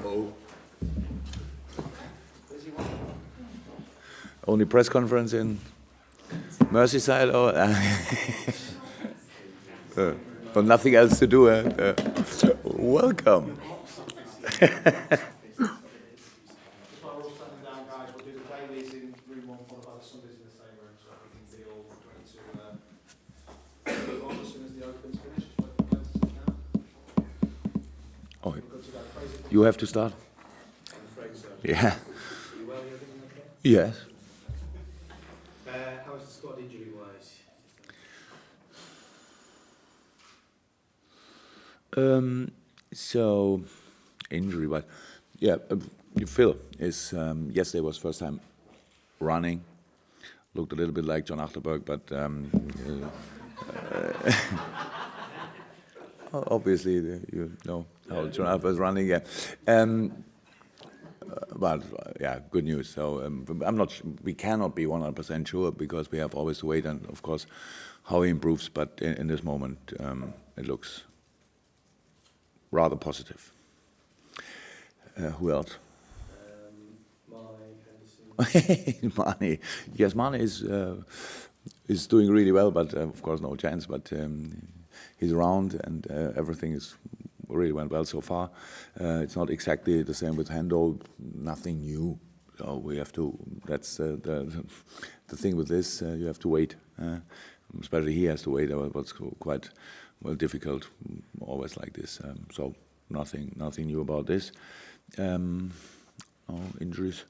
Oh. Only press conference in Merseyside, or but nothing else to do. Welcome. Oh, you have to start. I'm afraid so. Yeah. Are you well? Everything okay? Yes. How is the squad injury-wise? So, injury, but yeah, Phil is yesterday was first time running. Looked a little bit like John Achterberg, but obviously you know how John Achterberg is running. Yeah. But yeah, good news. So I'm not. We cannot be 100% sure because we have always to wait, and of course, how he improves. But in this moment, it looks rather positive. Who else? Mane. Yes, Mane is doing really well, but of course no chance. But he's around, and everything is really went well so far. It's not exactly the same with Hendo. Nothing new. So we have to. That's the thing with this. You have to wait. Especially he has to wait. What's quite difficult. Always like this. So nothing new about this. No injuries.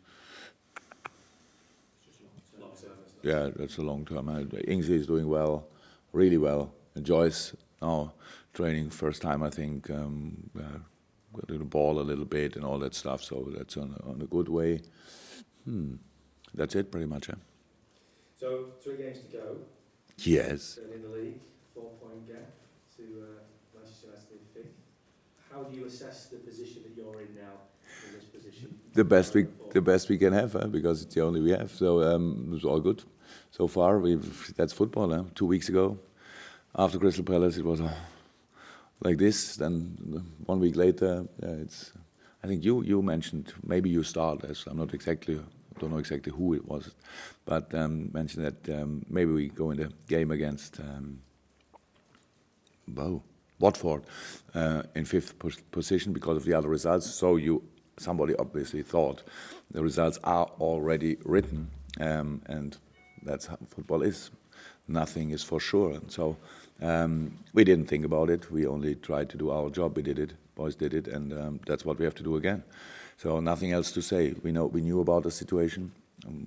Yeah, that's a long term. Ings is doing well, really well. Joyce now training first time, I think. Got to the ball a little bit and all that stuff. So that's on a good way. That's it, pretty much. So 3 games to go. Yes. In the league, 4-point gap to Manchester United in 5th. How do you assess the position that you're in now? In this position? The best we can have, because it's the only we have. So it was all good so far. That's football. 2 weeks ago, after Crystal Palace, it was like this. Then 1 week later, it's. I think you mentioned maybe you start as I'm not exactly. Don't know exactly who it was, but mentioned that maybe we go in the game against Watford in 5th position because of the other results. So somebody obviously thought the results are already written, and that's how football is. Nothing is for sure, and so we didn't think about it. We only tried to do our job. We did it. Boys did it, and that's what we have to do again. So nothing else to say. We knew about the situation,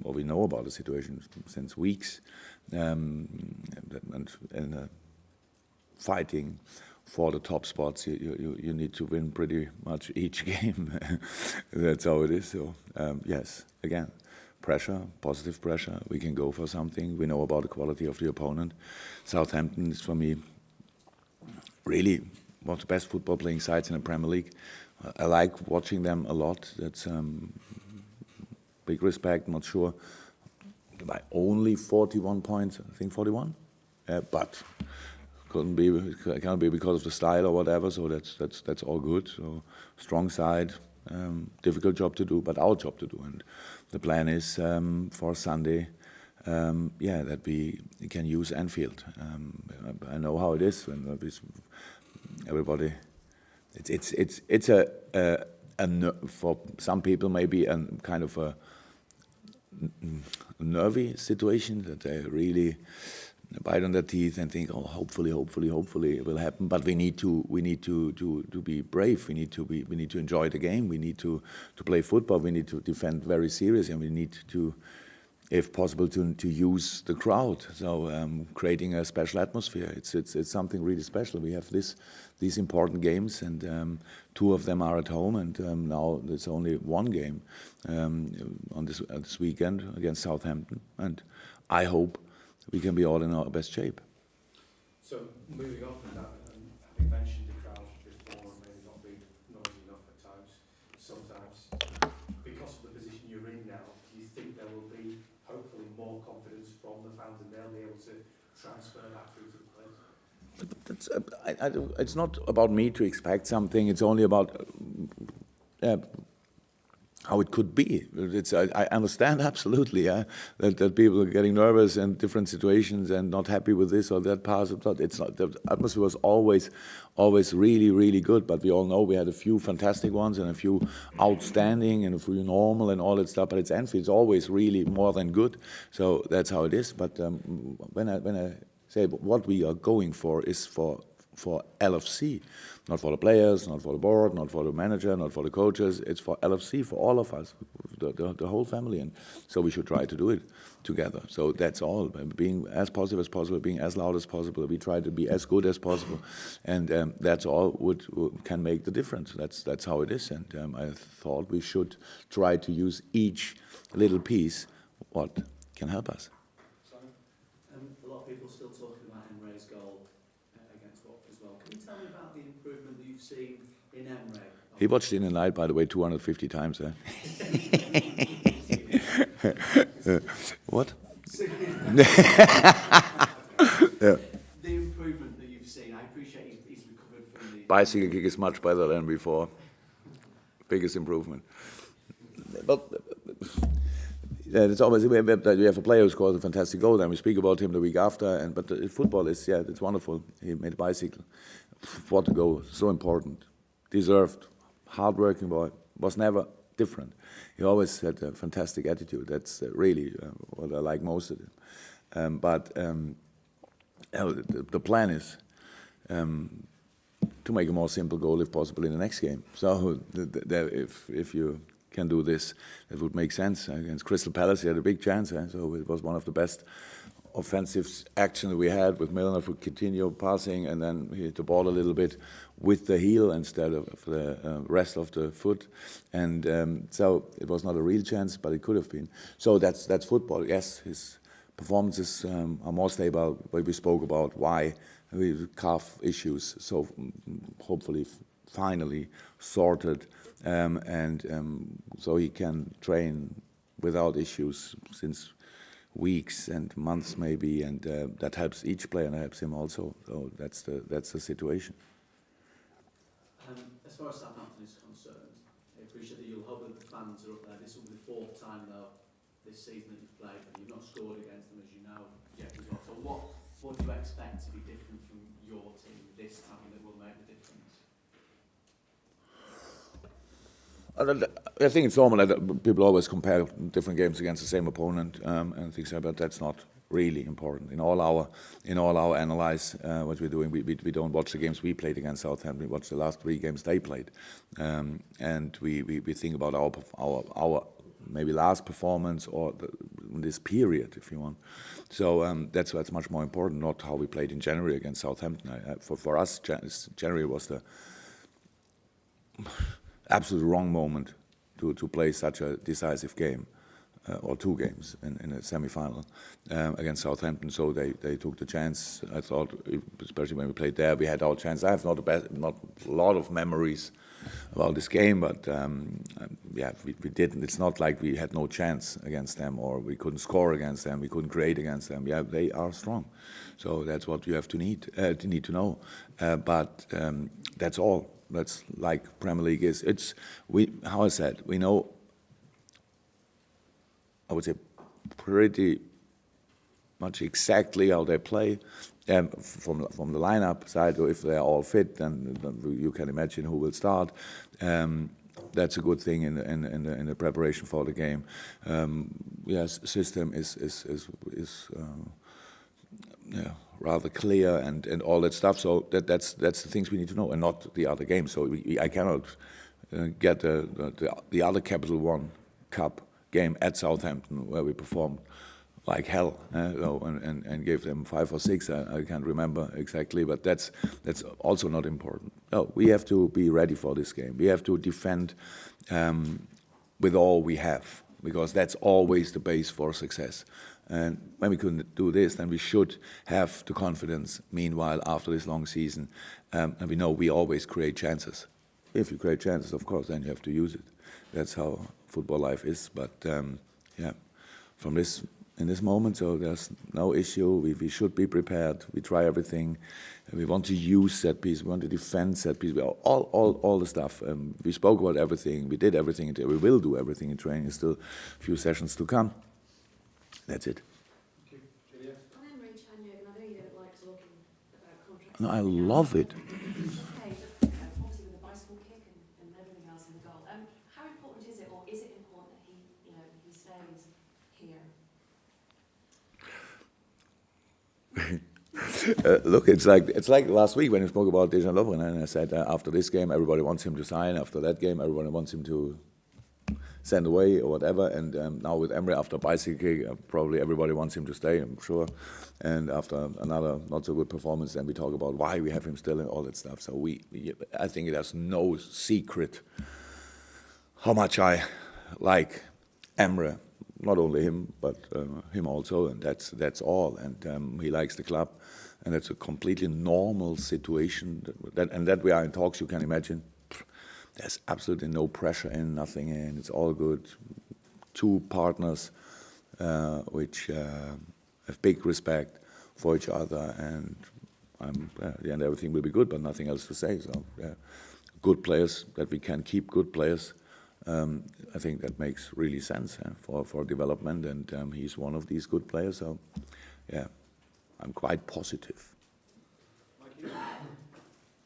or we know about the situation since weeks, and fighting for the top spots. You need to win pretty much each game. That's how it is. So yes, again, pressure, positive pressure. We can go for something. We know about the quality of the opponent. Southampton is for me really one of the best football playing sides in the Premier League. I like watching them a lot. That's big respect. Not sure by only 41 points. I think 41, but can't be because of the style or whatever. So that's all good. So strong side, difficult job to do, but our job to do. And the plan is for Sunday, that we can use Anfield. I know how it is when everybody. It's for some people maybe a kind of a nervy situation that they really bite on their teeth and think, oh, hopefully it will happen. But we need to be brave. We need to enjoy the game. We need to play football. We need to defend very seriously, and we need to, if possible, to use the crowd. So creating a special atmosphere. It's something really special. We have these important games, and 2 of them are at home, and now there's only 1 game on this weekend against Southampton, and I hope we can be all in our best shape. So moving on from that, having mentioned the crowd before, maybe not being noisy enough at times, sometimes, because of the position you're in now, do you think there will be hopefully more confidence from the fans and they'll be able to transfer that through to the players? it's not about me to expect something. It's only about how it could be. I understand absolutely that people are getting nervous in different situations and not happy with this or that part. It's not, the atmosphere was always really, really good, but we all know we had a few fantastic ones and a few outstanding and a few normal and all that stuff, but it's Anfield. It's always really more than good, so that's how it is. But when I say what we are going for is for LFC, not for the players, not for the board, not for the manager, not for the coaches. It's for LFC, for all of us, the whole family, and so we should try to do it together. So that's all. Being as positive as possible, being as loud as possible. We try to be as good as possible, and that's all can make the difference. That's how it is. And I thought we should try to use each little piece what can help us. A lot of people still talking about Emre's goal against Watford as well. Can you tell me about the improvement that you've seen in Emre? He watched it in the night, by the way, 250 times. What? The improvement that you've seen, I appreciate he's recovered from the... Bicycle kick is much better than before. Biggest improvement. But it's always you have a player who scores a fantastic goal, and we speak about him the week after. But football is it's wonderful. He made a bicycle. What a goal! So important, deserved, hard-working boy. Was never different. He always had a fantastic attitude. That's really what I like most of him. The plan is to make a more simple goal if possible in the next game. So if you can do this, it would make sense. Against Crystal Palace, he had a big chance, so it was one of the best offensive actions we had with Milner for continue passing, and then he hit the ball a little bit with the heel instead of the rest of the foot, and so it was not a real chance, but it could have been. So that's football. Yes, his performances are more stable. We spoke about why we calf issues, so hopefully finally sorted. So he can train without issues since weeks and months maybe, and that helps each player and helps him also. So that's the situation. As far as Southampton is concerned, I appreciate that you'll hope that the fans are up there. This will be the fourth time though this season that you've played, and you've not scored against them, as you know, yet as well. So what do you expect to be different from your team this time that will make the difference? I think it's normal that people always compare different games against the same opponent and things like that. But that's not really important. In all our analyze what we're doing, we don't watch the games we played against Southampton. We watch the last 3 games they played, and we think about our maybe last performance or this period, if you want. So that's what's much more important, not how we played in January against Southampton. For us, January was the absolute wrong moment to play such a decisive game, or 2 games in a semi-final against Southampton. So they took the chance. I thought, especially when we played there, we had our chance. I have not a lot of memories about this game, but we didn't. It's not like we had no chance against them or we couldn't score against them. We couldn't create against them. Yeah, they are strong. So that's what you have to need to know. But that's all. That's like Premier League is. How I said, we know, I would say, pretty much exactly how they play. From the lineup side, or if they're all fit, then you can imagine who will start. That's a good thing in the preparation for the game. Yes, system is rather clear and all that stuff. So that's the things we need to know, and not the other games. So I cannot get the other Capital One Cup game at Southampton where we performed like hell, and gave them 5 or 6. I can't remember exactly, but that's also not important. No, we have to be ready for this game. We have to defend with all we have, because that's always the base for success. And when we couldn't do this, then we should have the confidence, meanwhile, after this long season, and we know we always create chances. If you create chances, of course, then you have to use it. That's how football life is. But from this in this moment, so there's no issue. We should be prepared. We try everything. We want to use set piece. We want to defend set piece. All the stuff. We spoke about everything. We did everything. We will do everything in training. Still a few sessions to come. That's it. Thank you. Julia? On Emery and Jurgen, I know you don't like talking about contracts. No, I love it. Okay, but obviously with the bicycle kick and everything else in the goal, how important is it, or is it important that he stays here? Look, it's like last week when we spoke about Dejan Lovren, and I said after this game everybody wants him to sign. After that game, everybody wants him to send away or whatever. And now with Emery, after bicycle kick, probably everybody wants him to stay, I'm sure. And after another not so good performance, then we talk about why we have him still and all that stuff. So I think there's no secret how much I like Emery. Not only him, but him also, and that's all. And he likes the club, and it's a completely normal situation. That we are in talks, you can imagine. There's absolutely no pressure in, nothing in. It's all good. Two partners which have big respect for each other, and at the end everything will be good, but nothing else to say. So good players, that we can keep good players. I think that makes really sense for development, and he's one of these good players. So, yeah, I'm quite positive. Mikey?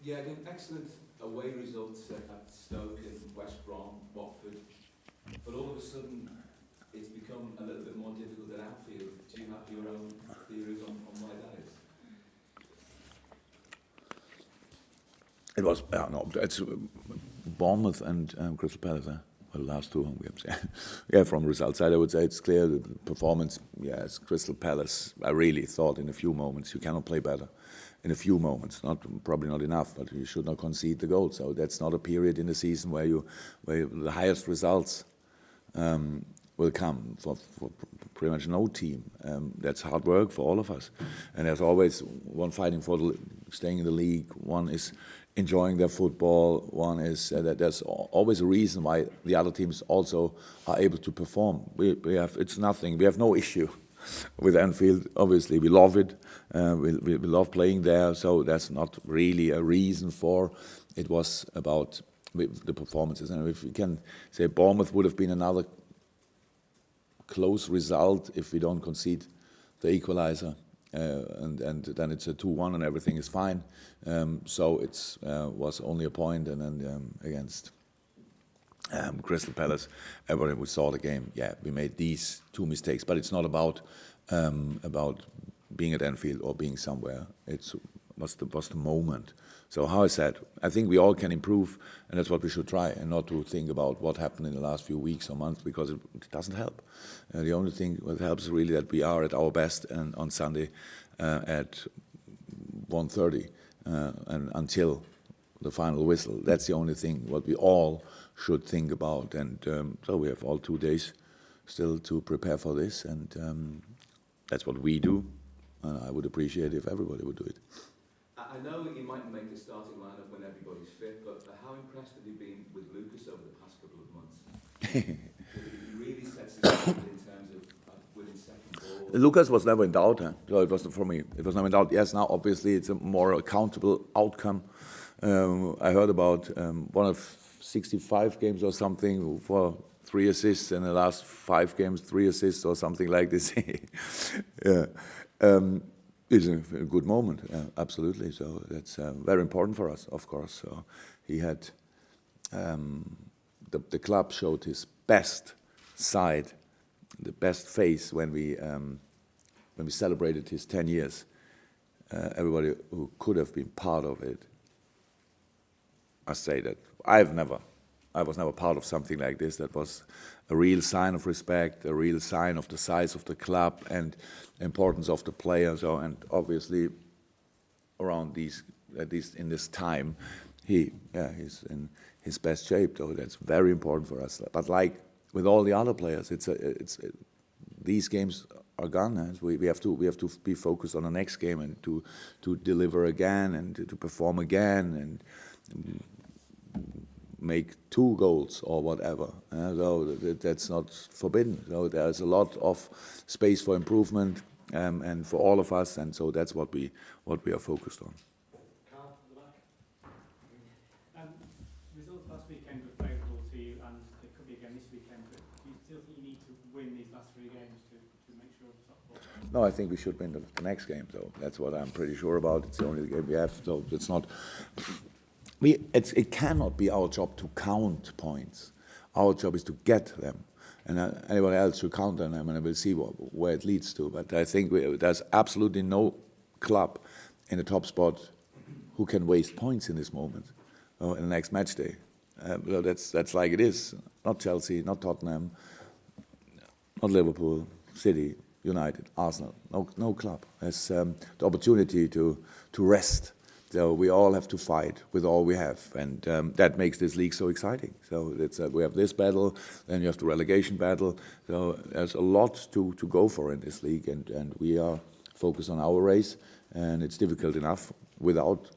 Yeah, again, excellent away results at Stoke and West Brom, Watford, but all of a sudden it's become a little bit more difficult at Anfield. Do you have your own theories on why that is? It was it's Bournemouth and Crystal Palace. Well, the last two home games. Yeah, from result side, I would say it's clear the performance. Yes, Crystal Palace. I really thought in a few moments you cannot play better. In a few moments, probably not enough, but you should not concede the goal. So that's not a period in the season where the highest results will come for pretty much no team. That's hard work for all of us, and there's always one fighting for staying in the league. One is enjoying their football. One is that there's always a reason why the other teams also are able to perform. We have no issue with Anfield. Obviously, we love it. We love playing there. So that's not really a reason for. It was about the performances. And if we can say Bournemouth would have been another close result if we don't concede the equalizer. And then it's a 2-1 and everything is fine. So it was only a point, and then against Crystal Palace, everybody who saw the game, we made these two mistakes. But it's not about being at Anfield or being somewhere. It was the moment. So how I said, I think we all can improve, and that's what we should try, and not to think about what happened in the last few weeks or months, because it doesn't help. The only thing that helps is really that we are at our best and on Sunday at 1:30 and until the final whistle. That's the only thing what we all should think about. And so we have all 2 days still to prepare for this, and that's what we do. And I would appreciate if everybody would do it. I know you might make a starting lineup when everybody's fit, but how impressed have you been with Lucas over the past couple of months? He really sets it up in terms of winning second ball. Lucas was never in doubt. So it was for me. It was never in doubt. Yes, now obviously it's a more accountable outcome. I heard about one of 65 games or something for 3 assists, and the last 5 games 3 assists or something like this. Yeah. It's a good moment, absolutely. So that's very important for us, of course. So he had the club showed his best side, the best face when we celebrated his 10 years. Everybody who could have been part of it, I say that I was never part of something like this. That was a real sign of respect, a real sign of the size of the club and importance of the players. So, and obviously, around at least in this time, he's in his best shape. So that's very important for us. But like with all the other players, these games are gone. We have to be focused on the next game and to deliver again and to perform again and make 2 goals or whatever. So that's not forbidden. So there's a lot of space for improvement, and for all of us, and so that's what we are focused on. Carl, at the back. Results last weekend were favourable to you, and they could be again this weekend. But do you still think you need to win these last 3 games to make sure the top 4? No, I think we should win the next game. So that's what I'm pretty sure about. It's the only game we have. So it's not. It cannot be our job to count points. Our job is to get them, and anyone else should count on them, and we'll see where it leads to. But I think there's absolutely no club in the top spot who can waste points in this moment, in the next match day. That's like it is. Not Chelsea, not Tottenham, not Liverpool, City, United, Arsenal. No club has the opportunity to rest. So we all have to fight with all we have, and that makes this league so exciting. So we have this battle, then you have the relegation battle. So there's a lot to go for in this league, and we are focused on our race, and it's difficult enough without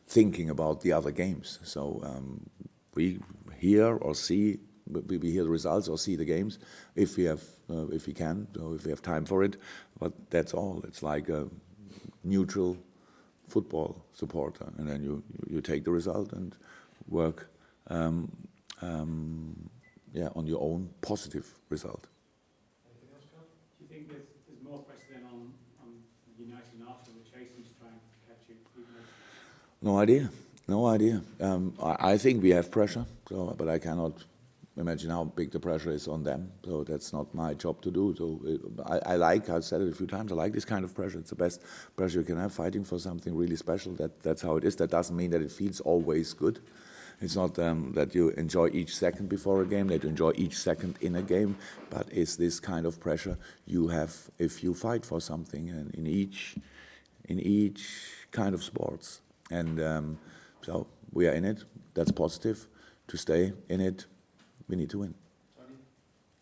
thinking about the other games. So we hear or see. We hear the results or see the games if we can, or if we have time for it. But that's all. It's like a neutral football supporter, and then you take the result and work on your own positive result. Anything else, Carl? Do you think there's more pressure then on United and Arsenal, the chasing to try and catch you? No idea. I think we have pressure, but I cannot imagine how big the pressure is on them. So that's not my job to do. So I've said it a few times, I like this kind of pressure. It's the best pressure you can have, fighting for something really special. That's how it is. That doesn't mean that it feels always good. It's not that you enjoy each second before a game, that you enjoy each second in a game, but it's this kind of pressure you have if you fight for something, and in each kind of sports. And so we are in it. That's positive. To stay in it, we need to win. Tony?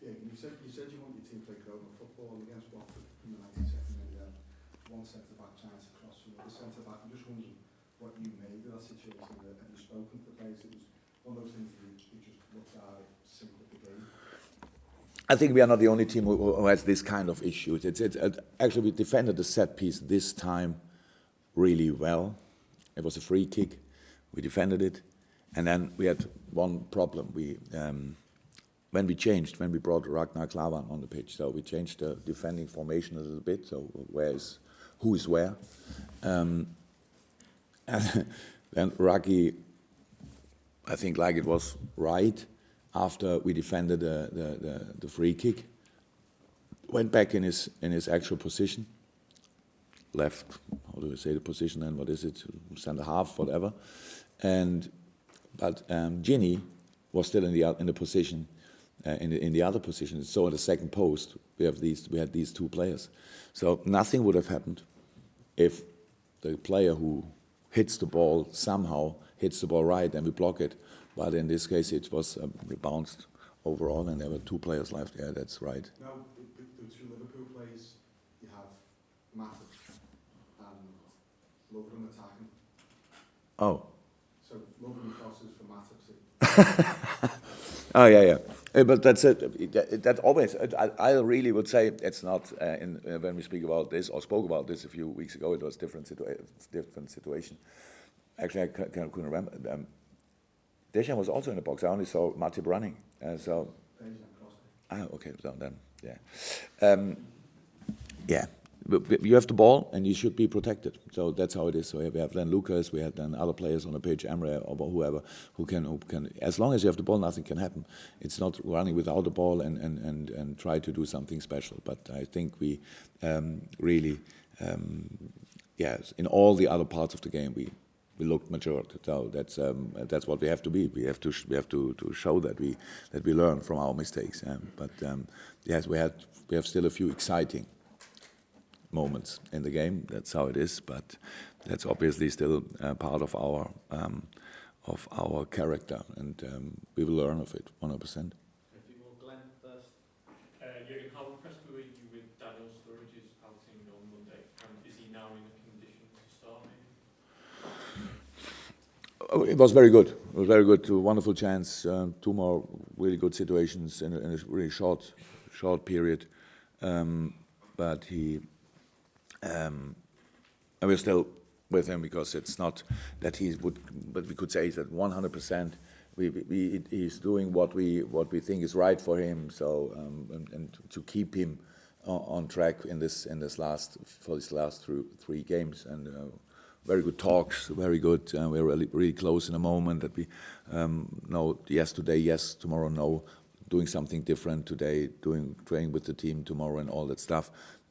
Yeah, you said you want your team to play global football against Watford in the 92nd minute. One centre-back trying to cross from another centre-back. I'm just wondering what you made of that situation. Have you spoken to the players? It was one of those things that you just looked at it, synced with the game. I think we are not the only team who has this kind of issues. Actually, we defended the set piece this time really well. It was a free kick. We defended it. And then we had one problem. When we brought Ragnar Klavan on the pitch, so we changed the defending formation a little bit. So who is where? And then Raggy, I think like it was right after we defended the free kick, went back in his actual position, left. How do we say the position? And what is it? Centre half, whatever. But Ginny was still in the position, in the other position. So in the second post, we had these 2 players. So nothing would have happened if the player who hits the ball somehow hits the ball right and we block it. But in this case, it was bounced overall, and there were 2 players left. Yeah, that's right. Now, the 2 Liverpool players, you have Matip and Lovren attacking. Oh. So Lovren crosses for Matip. Oh yeah. But that's it. That always. I really would say it's not. When we speak about this or spoke about this a few weeks ago, it was different situation. Actually, I couldn't remember. Deschamps was also in the box. I only saw Matip running. So. Okay. So then, yeah. Yeah. You have the ball, and you should be protected. So that's how it is. So we have then Lucas, we have then other players on the pitch, Emre or whoever, who can. As long as you have the ball, nothing can happen. It's not running without the ball and try to do something special. But I think we really, in all the other parts of the game, we looked matured. So that's what we have to be. We have to show that we learn from our mistakes. But yes, we have still a few exciting moments in the game. That's how it is, but that's obviously still part of our character, and we will learn of it 100%. A few more, Glenn first. Jurgen, how impressed were you with Daniel Sturridge's outing on Monday, and is he now in a condition to start maybe? It was very good. It was very good. A wonderful chance. Two more really good situations in a really short period. But and we're still with him because it's not that he would. But we could say that 100%. He's doing what we think is right for him. So and to keep him on track in this last three games and. Very good talks, very good. We're really close in a moment that we know yes today, yes tomorrow, no. Doing something different today, training with the team tomorrow, and all that stuff.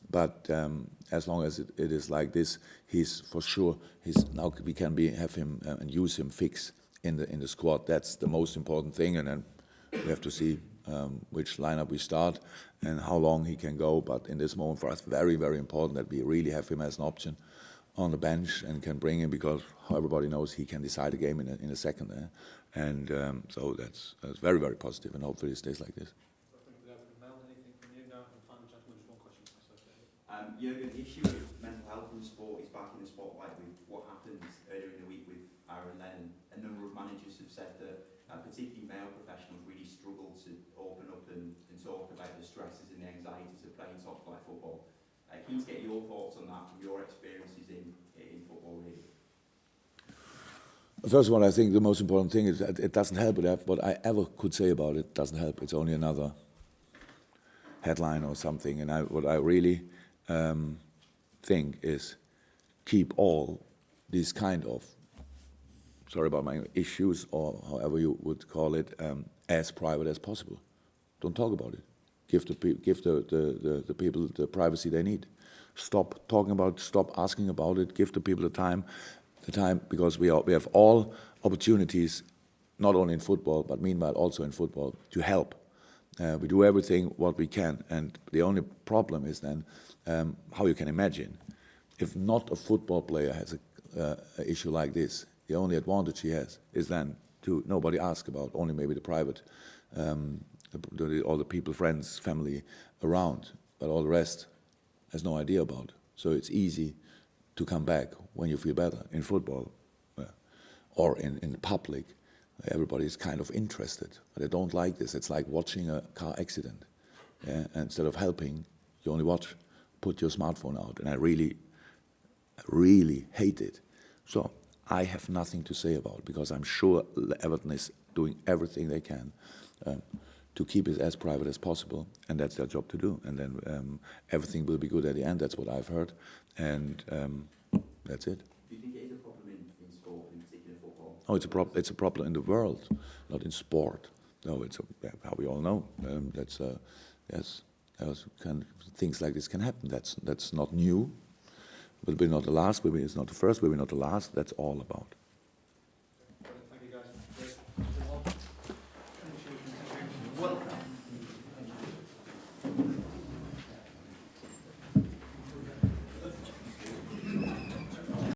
But as long as it is like this, he's for sure. Now we can have him and use him fix in the squad. That's the most important thing, and then we have to see which lineup we start and how long he can go. But in this moment, for us, very very important that we really have him as an option on the bench and can bring him because everybody knows he can decide a game in a second. And so that's very, very positive and hopefully it stays like this. Jurgen, the issue of mental health in sport is back in the spotlight with what happened earlier in the week with Aaron Lennon. A number of managers have said that particularly male professionals really struggle to open up and talk about the stresses and the anxieties of playing top flight football. Keen to get your thoughts on that from your experiences in football, really. First of all, I think the most important thing is that it doesn't help. What I ever could say about it doesn't help. It's only another headline or something. And what I really think is keep all these kind of, sorry about my issues or however you would call it, as private as possible. Don't talk about it. Give the people the privacy they need. Stop talking about it, stop asking about it, give the people the time because we have all opportunities, not only in football, but meanwhile also in football, to help. We do everything what we can, and the only problem is then how you can imagine. If not a football player has an issue like this, the only advantage he has is then to nobody ask about, only maybe the private, all the people, friends, family around, but all the rest has no idea about. So it's easy to come back when you feel better. In football or in public, everybody is kind of interested, but they don't like this. It's like watching a car accident. Yeah? And instead of helping, you only watch, put your smartphone out, and I really hate it. So I have nothing to say about it because I'm sure Everton is doing everything they can to keep it as private as possible, and that's their job to do. And then everything will be good at the end. That's what I've heard, and that's it. Do you think it is a problem in sport, in particular football? Oh, it's a problem in the world, not in sport. No, it's how we all know. Yes, things like this can happen. That's not new. Will be not the last. Will be it's not the first. Will be not the last. That's all about.